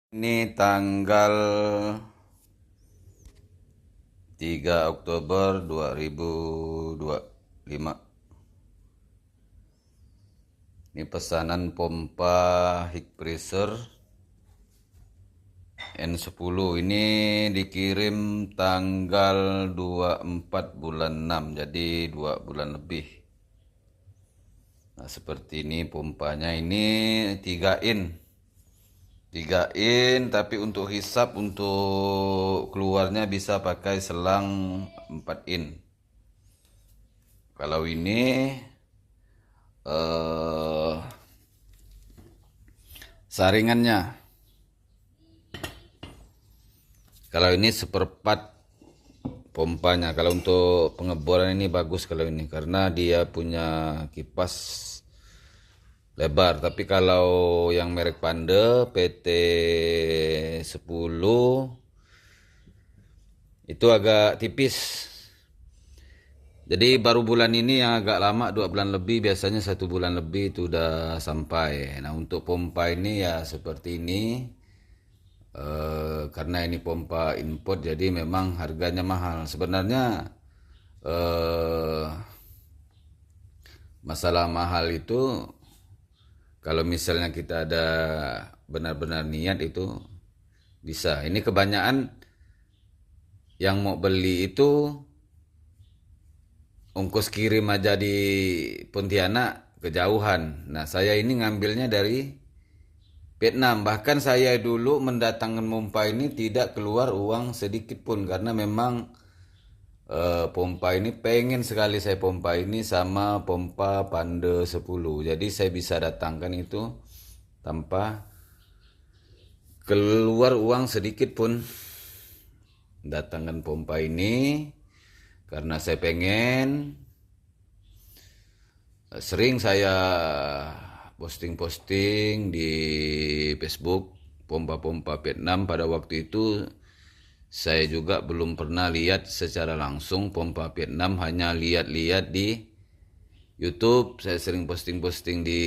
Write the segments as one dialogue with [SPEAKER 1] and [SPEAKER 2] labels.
[SPEAKER 1] Ini tanggal 3 Oktober 2025. Ini pesanan pompa High Pressure N10. Ini dikirim tanggal 24 bulan 6, jadi 2 bulan lebih. Nah, seperti ini pompanya. Ini 3 in, tapi untuk hisap, untuk keluarnya bisa pakai selang 4 in. Kalau ini saringannya, kalau ini seperempat pompanya. Kalau untuk pengeboran ini bagus kalau ini, karena dia punya kipas lebar. Tapi kalau yang merek Pande PT 10 itu agak tipis. Jadi baru bulan ini yang agak lama, 2 bulan lebih, biasanya 1 bulan lebih itu udah sampai. Nah, untuk pompa ini ya seperti ini. Karena ini pompa import, jadi memang harganya mahal. Sebenarnya masalah mahal itu kalau misalnya kita ada benar-benar niat itu bisa. Ini kebanyakan yang mau beli itu ongkos kirim aja di Pontianak kejauhan. Nah, saya ini ngambilnya dari Vietnam. Bahkan saya dulu mendatangkan pompa ini tidak keluar uang sedikit pun, karena memang pompa ini pengen sekali saya pompa ini sama pompa Pande 10. Jadi saya bisa datangkan itu tanpa keluar uang sedikit pun. Datangkan pompa ini karena saya pengen. Sering saya posting-posting di Facebook pompa-pompa Vietnam. Pada waktu itu saya juga belum pernah lihat secara langsung pompa Vietnam, hanya lihat-lihat di YouTube. Saya sering posting-posting di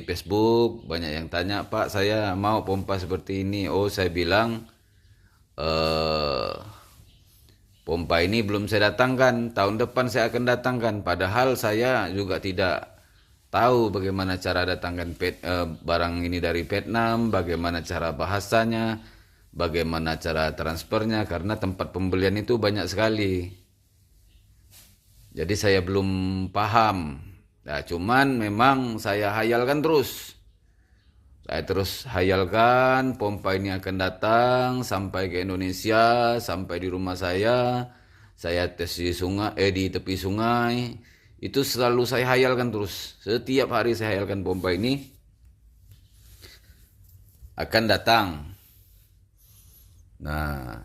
[SPEAKER 1] Facebook. Banyak yang tanya, "Pak, saya mau pompa seperti ini." Oh, saya bilang, pompa ini belum saya datangkan. Tahun depan saya akan datangkan. Padahal saya juga tidak tahu bagaimana cara datangkan barang ini dari Vietnam, bagaimana cara bahasanya, bagaimana cara transfernya, karena tempat pembelian itu banyak sekali. Jadi saya belum paham. Nah, cuman memang saya hayalkan terus. Saya terus hayalkan pompa ini akan datang sampai ke Indonesia, sampai di rumah saya. Saya tes di sungai, di tepi sungai. Itu selalu saya hayalkan terus. Setiap hari saya hayalkan pompa ini akan datang. Nah,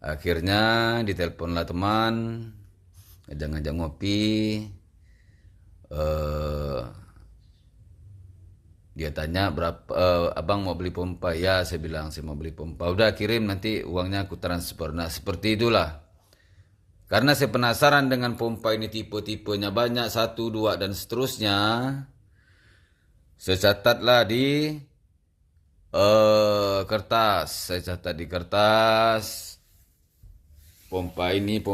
[SPEAKER 1] akhirnya diteleponlah teman, ngajak-ngajak ngopi. Dia tanya, "Berapa, abang mau beli pompa?" Ya, saya bilang saya mau beli pompa. Udah, kirim, nanti uangnya aku transfer. Nah, seperti itulah. Karena saya penasaran dengan pompa ini, tipe-tipenya banyak, 1, 2, dan seterusnya. Saya catatlah di kertas. Saya catat di kertas. Pompa ini,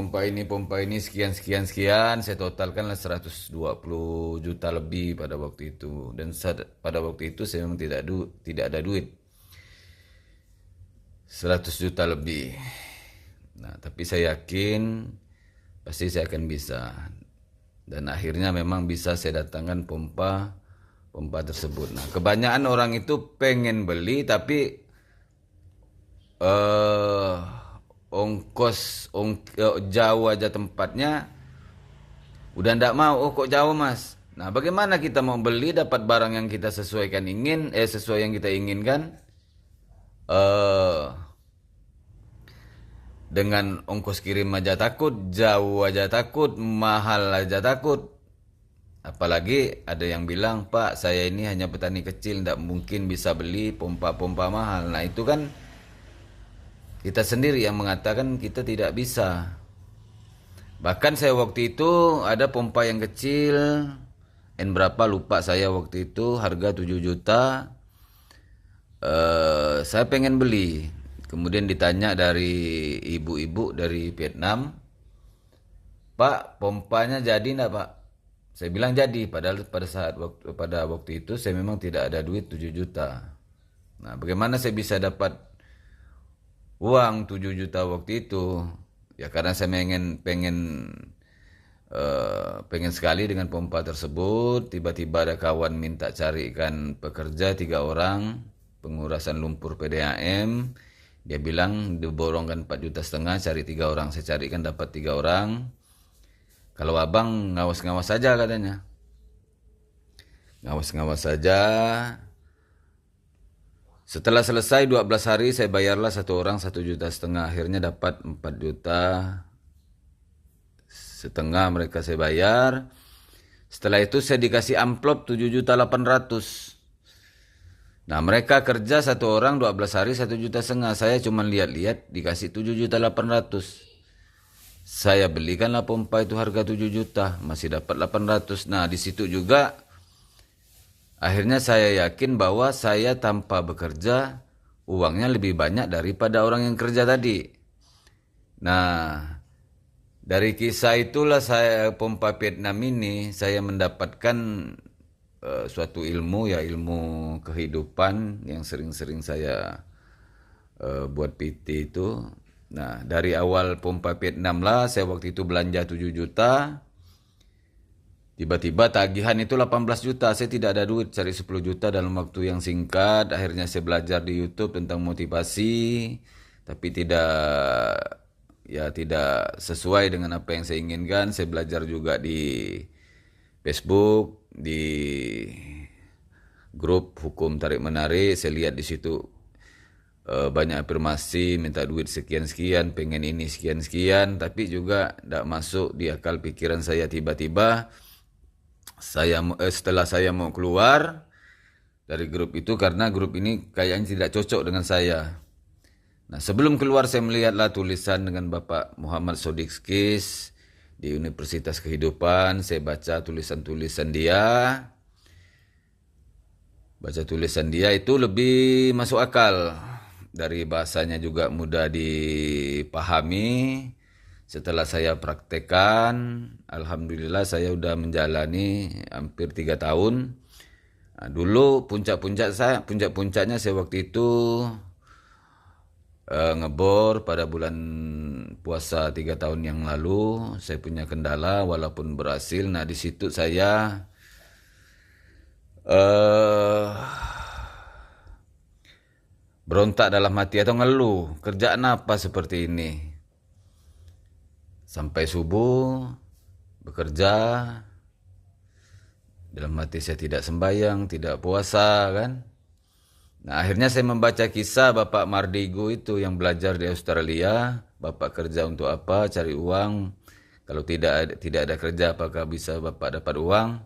[SPEAKER 1] sekian. Saya totalkanlah 120 juta lebih pada waktu itu. Dan pada waktu itu saya memang tidak ada duit. 100 juta lebih. Nah, tapi saya yakin pasti saya akan bisa. Dan akhirnya memang bisa saya datangkan pompa tersebut. Nah, kebanyakan orang itu pengen beli, tapi jauh aja tempatnya, udah ndak mau. "Oh, kok jauh, Mas?" Nah, bagaimana kita mau beli dapat barang yang kita sesuai yang kita inginkan, dengan ongkos kirim aja takut, jauh aja takut, mahal aja takut. Apalagi ada yang bilang, "Pak, saya ini hanya petani kecil, ndak mungkin bisa beli pompa-pompa mahal." Nah, itu kan kita sendiri yang mengatakan kita tidak bisa. Bahkan saya waktu itu ada pompa yang kecil, N berapa lupa saya waktu itu, harga 7 juta. Saya pengen beli. Kemudian ditanya dari ibu-ibu dari Vietnam, Pak, pompanya jadi enggak, Pak? Saya bilang jadi, padahal pada waktu itu saya memang tidak ada duit 7 juta. Nah, bagaimana saya bisa dapat uang 7 juta waktu itu? Ya karena saya pengen sekali dengan pompa tersebut. Tiba-tiba ada kawan minta carikan pekerja 3 orang, pengurasan lumpur PDAM. Dia bilang diborongkan 4,5 juta, cari 3 orang. Saya carikan dapat 3 orang. Kalau abang ngawas-ngawas saja katanya. Ngawas-ngawas saja. Setelah selesai 12 hari saya bayarlah 1 orang 1,5 juta. Akhirnya dapat 4,5 juta mereka saya bayar. Setelah itu saya dikasih amplop 7,8 juta. Nah mereka kerja 1 orang 12 hari 1,5 juta. Saya cuma lihat-lihat dikasih 7,8 juta. Saya belikanlah pompa itu harga 7 juta, masih dapat 800. Nah, di situ juga akhirnya saya yakin bahwa saya tanpa bekerja uangnya lebih banyak daripada orang yang kerja tadi. Nah, dari kisah itulah saya pompa Vietnam ini saya mendapatkan suatu ilmu, ya ilmu kehidupan yang sering-sering saya buat PT itu. Nah, dari awal pompa Vietnam lah, saya waktu itu belanja 7 juta. Tiba-tiba tagihan itu 18 juta. Saya tidak ada duit, cari 10 juta dalam waktu yang singkat. Akhirnya saya belajar di YouTube tentang motivasi. Tapi tidak sesuai dengan apa yang saya inginkan. Saya belajar juga di Facebook, di grup hukum tarik-menarik. Saya lihat di situ banyak afirmasi, minta duit sekian-sekian, pengen ini sekian-sekian, tapi juga tidak masuk di akal pikiran saya. Tiba-tiba setelah saya mau keluar dari grup itu, karena grup ini kayaknya tidak cocok dengan saya. Nah, sebelum keluar saya melihatlah tulisan dengan Bapak Muhammad Sodik Skis di Universitas Kehidupan. Saya baca tulisan-tulisan dia. Baca tulisan dia itu lebih masuk akal. Dari bahasanya juga mudah dipahami. Setelah saya praktekkan, alhamdulillah saya sudah menjalani hampir 3 tahun. Nah, dulu puncaknya saya waktu itu ngebor pada bulan puasa 3 tahun yang lalu. Saya punya kendala walaupun berhasil. Nah, di situ saya berontak dalam hati atau ngeluh, kerjaan apa seperti ini? Sampai subuh bekerja, dalam hati saya tidak sembahyang, tidak puasa kan. Nah, akhirnya saya membaca kisah Bapak Mardigu itu yang belajar di Australia. Bapak kerja untuk apa? Cari uang. Kalau tidak ada kerja, apakah bisa Bapak dapat uang?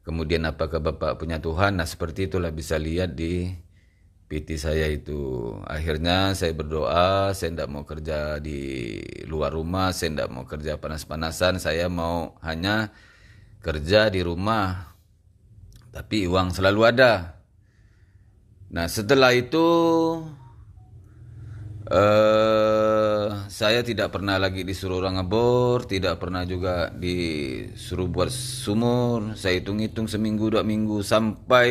[SPEAKER 1] Kemudian apakah Bapak punya Tuhan? Nah, seperti itulah bisa lihat di PT saya itu. Akhirnya saya berdoa, saya tidak mau kerja di luar rumah, saya tidak mau kerja panas-panasan, saya mau hanya kerja di rumah, tapi uang selalu ada. Nah, setelah itu saya tidak pernah lagi disuruh orang ngebor, tidak pernah juga disuruh buat sumur. Saya hitung-hitung seminggu, 2 minggu, sampai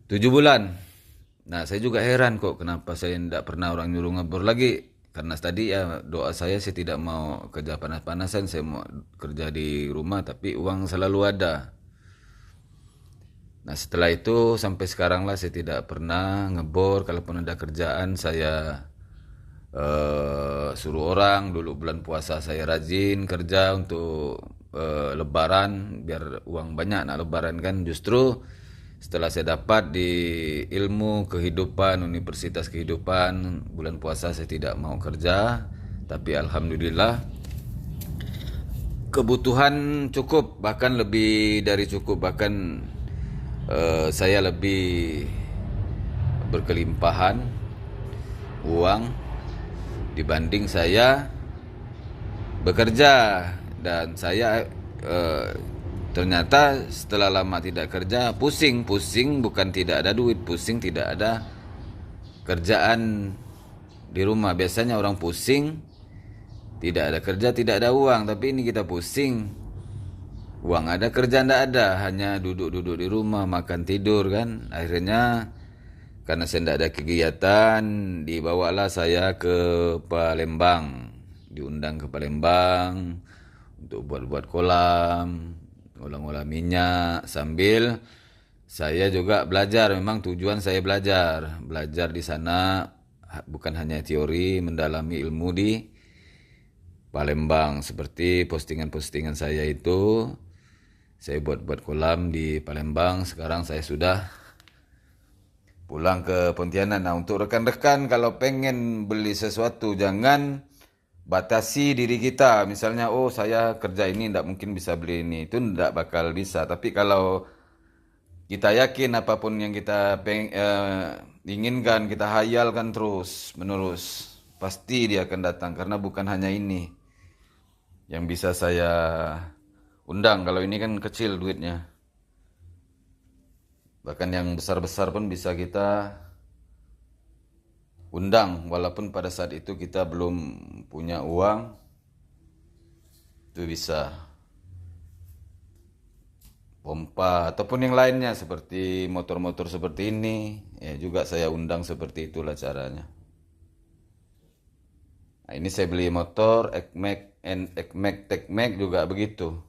[SPEAKER 1] 7 bulan. Nah, saya juga heran kok kenapa saya tidak pernah orang nyuruh ngebor lagi. Karena tadi ya doa saya tidak mau kerja panas-panasan, saya mau kerja di rumah tapi uang selalu ada. Nah, setelah itu sampai sekarang lah saya tidak pernah ngebor. Kalaupun ada kerjaan saya suruh orang. Dulu bulan puasa saya rajin kerja untuk lebaran biar uang banyak. Nah, lebaran kan justru setelah saya dapat di ilmu kehidupan, Universitas Kehidupan, bulan puasa saya tidak mau kerja. Tapi alhamdulillah kebutuhan cukup, bahkan lebih dari cukup. Bahkan saya lebih berkelimpahan uang dibanding saya bekerja. Dan saya Ternyata setelah lama tidak kerja, pusing bukan tidak ada duit, pusing tidak ada kerjaan di rumah. Biasanya orang pusing tidak ada kerja, tidak ada uang, tapi ini kita pusing, uang ada, kerja ndak ada, hanya duduk-duduk di rumah, makan tidur kan. Akhirnya karena saya ndak ada kegiatan, dibawalah saya ke Palembang, diundang ke Palembang untuk buat-buat kolam, ngolah-ngolah minyak, sambil saya juga belajar. Memang tujuan saya belajar di sana, bukan hanya teori, mendalami ilmu di Palembang. Seperti postingan-postingan saya itu, saya buat kolam di Palembang. Sekarang saya sudah pulang ke Pontianak. Nah, untuk rekan-rekan kalau pengen beli sesuatu, jangan batasi diri kita. Misalnya, oh saya kerja ini tidak mungkin bisa beli ini. Itu tidak bakal bisa. Tapi kalau kita yakin apapun yang kita inginkan, kita hayalkan terus menerus, pasti dia akan datang. Karena bukan hanya ini yang bisa saya undang. Kalau ini kan kecil duitnya. Bahkan yang besar-besar pun bisa kita undang. Walaupun pada saat itu kita belum punya uang, itu bisa. Pompa ataupun yang lainnya seperti motor-motor seperti ini, ya juga saya undang, seperti itulah caranya. Nah, ini saya beli motor Ekmek Tekmek juga begitu.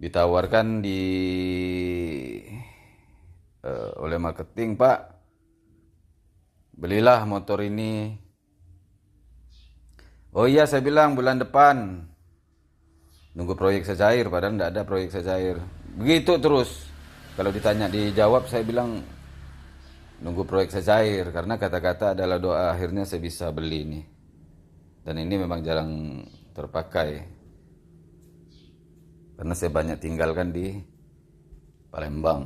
[SPEAKER 1] Ditawarkan oleh marketing, Pak, belilah motor ini. Oh iya, saya bilang bulan depan. Nunggu proyek saya cair, padahal tidak ada proyek saya cair. Begitu terus. Kalau ditanya dijawab, saya bilang nunggu proyek saya cair. Karena kata-kata adalah doa, akhirnya saya bisa beli ini. Dan ini memang jarang terpakai. Karena saya banyak tinggalkan di Palembang.